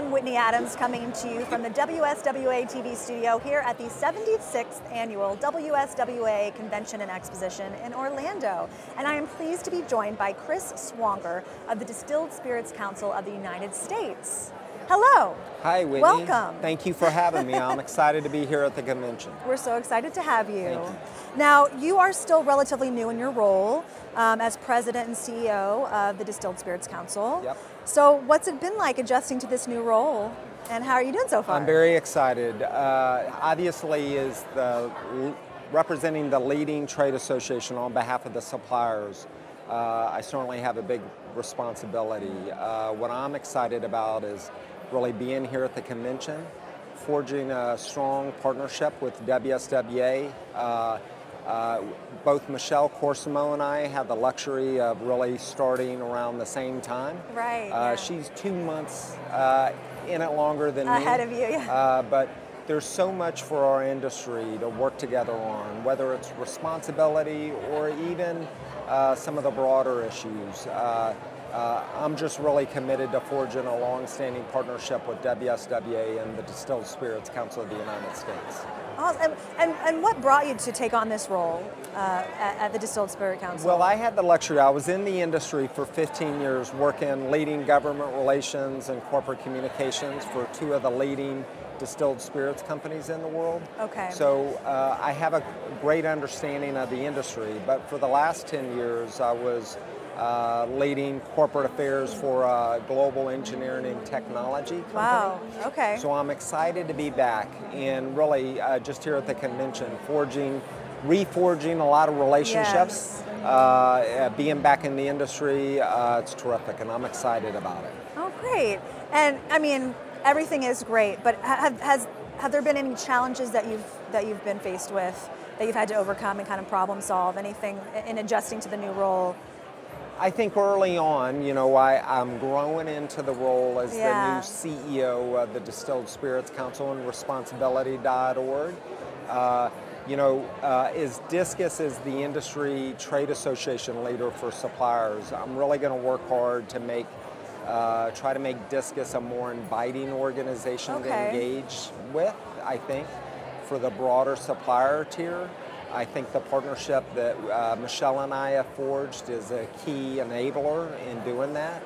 I'm Whitney Adams, coming to you from the WSWA TV studio here at the 76th Annual WSWA Convention and Exposition in Orlando. And I am pleased to be joined by Chris Swonger of the Distilled Spirits Council of the United States. Hello. Hi, Whitney. Welcome. Thank you for having me. I'm excited to be here at the convention. We're so excited to have you. Thank you. Now, you are still relatively new in your role as president and CEO of the Distilled Spirits Council. Yep. So what's it been like adjusting to this new role, and how are you doing so far? I'm very excited. Obviously, is representing the leading trade association on behalf of the suppliers. I certainly have a big responsibility. What I'm excited about is really being here at the convention, forging a strong partnership with WSWA. Both Michelle Corsimo and I had the luxury of really starting around the same time. Right. Yeah. She's 2 months in it longer than me. Ahead of you, yeah. But there's so much for our industry to work together on, whether it's responsibility or even some of the broader issues. I'm just really committed to forging a long-standing partnership with WSWA and the Distilled Spirits Council of the United States. Awesome. And what brought you to take on this role at the Distilled Spirit Council? Well, I had the luxury. I was in the industry for 15 years, leading government relations and corporate communications for two of the leading distilled spirits companies in the world. Okay. So I have a great understanding of the industry, but for the last 10 years I was leading corporate affairs for a global engineering and technology company. Wow, okay. So I'm excited to be back and really just here at the convention, reforging a lot of relationships. Yes. Being back in the industry, it's terrific, and I'm excited about it. Oh, great. And I mean, everything is great, but have there been any challenges that you've been faced with, that you've had to overcome and kind of problem solve? Anything in adjusting to the new role? I think early on, you know, I'm growing into the role as the new CEO of the Distilled Spirits Council and Responsibility.org. As Discus is the industry trade association leader for suppliers, I'm really going to work hard to try to make Discus a more inviting organization to engage with, I think, for the broader supplier tier. I think the partnership that Michelle and I have forged is a key enabler in doing that.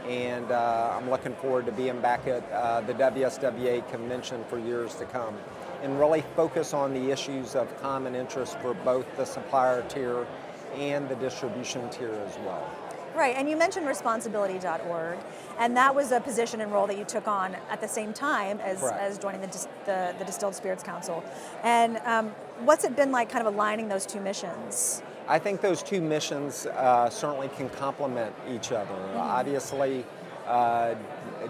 And I'm looking forward to being back at the WSWA convention for years to come and really focus on the issues of common interest for both the supplier tier and the distribution tier as well. Right, and you mentioned Responsibility.org, and that was a position and role that you took on at the same time as joining the Distilled Spirits Council. And what's it been like kind of aligning those two missions? I think those two missions certainly can complement each other. Mm-hmm. Obviously,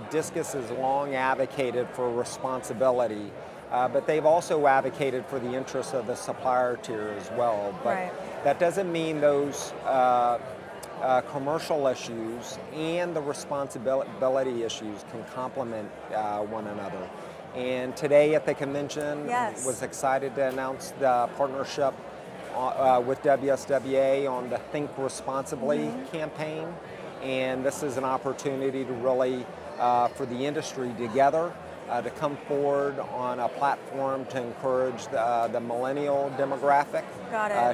Discus has long advocated for responsibility, but they've also advocated for the interests of the supplier tier as well. But that doesn't mean those commercial issues and the responsibility issues can complement one another. And today at the convention, was excited to announce the partnership with WSWA on the Think Responsibly campaign. And this is an opportunity to really, for the industry together, to come forward on a platform to encourage the millennial demographic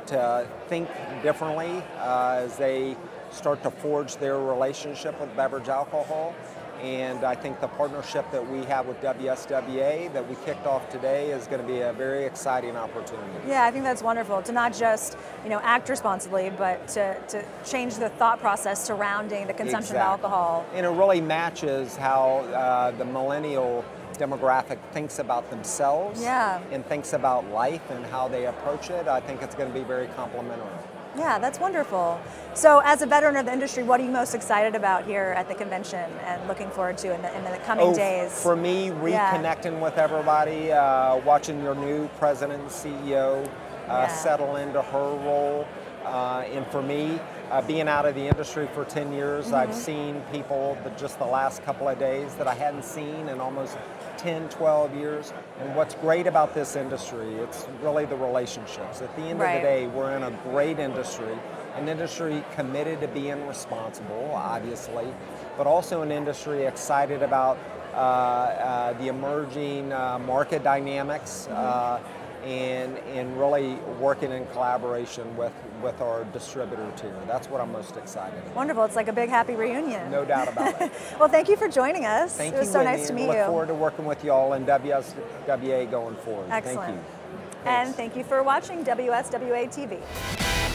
to think differently as they start to forge their relationship with beverage alcohol. And I think the partnership that we have with WSWA that we kicked off today is going to be a very exciting opportunity. Yeah, I think that's wonderful to not just act responsibly, but to change the thought process surrounding the consumption of alcohol. And it really matches how the millennial demographic thinks about themselves and thinks about life and how they approach it. I think it's going to be very complementary. Yeah, that's wonderful. So as a veteran of the industry, what are you most excited about here at the convention and looking forward to in the coming days? For me, reconnecting with everybody, watching your new president and CEO settle into her role. And for me, being out of the industry for 10 years, I've seen people just the last couple of days that I hadn't seen in almost 10, 12 years. And what's great about this industry, it's really the relationships. At the end of the day, we're in a great industry, an industry committed to being responsible, obviously, but also an industry excited about the emerging market dynamics, and really working in collaboration with our distributors here. That's what I'm most excited about. Wonderful. It's like a big happy reunion. No doubt about it. Well, thank you for joining us. Thank you, It was so nice to meet you. Look forward to working with you all in WSWA going forward. Excellent. Thank you. And thank you for watching WSWA TV.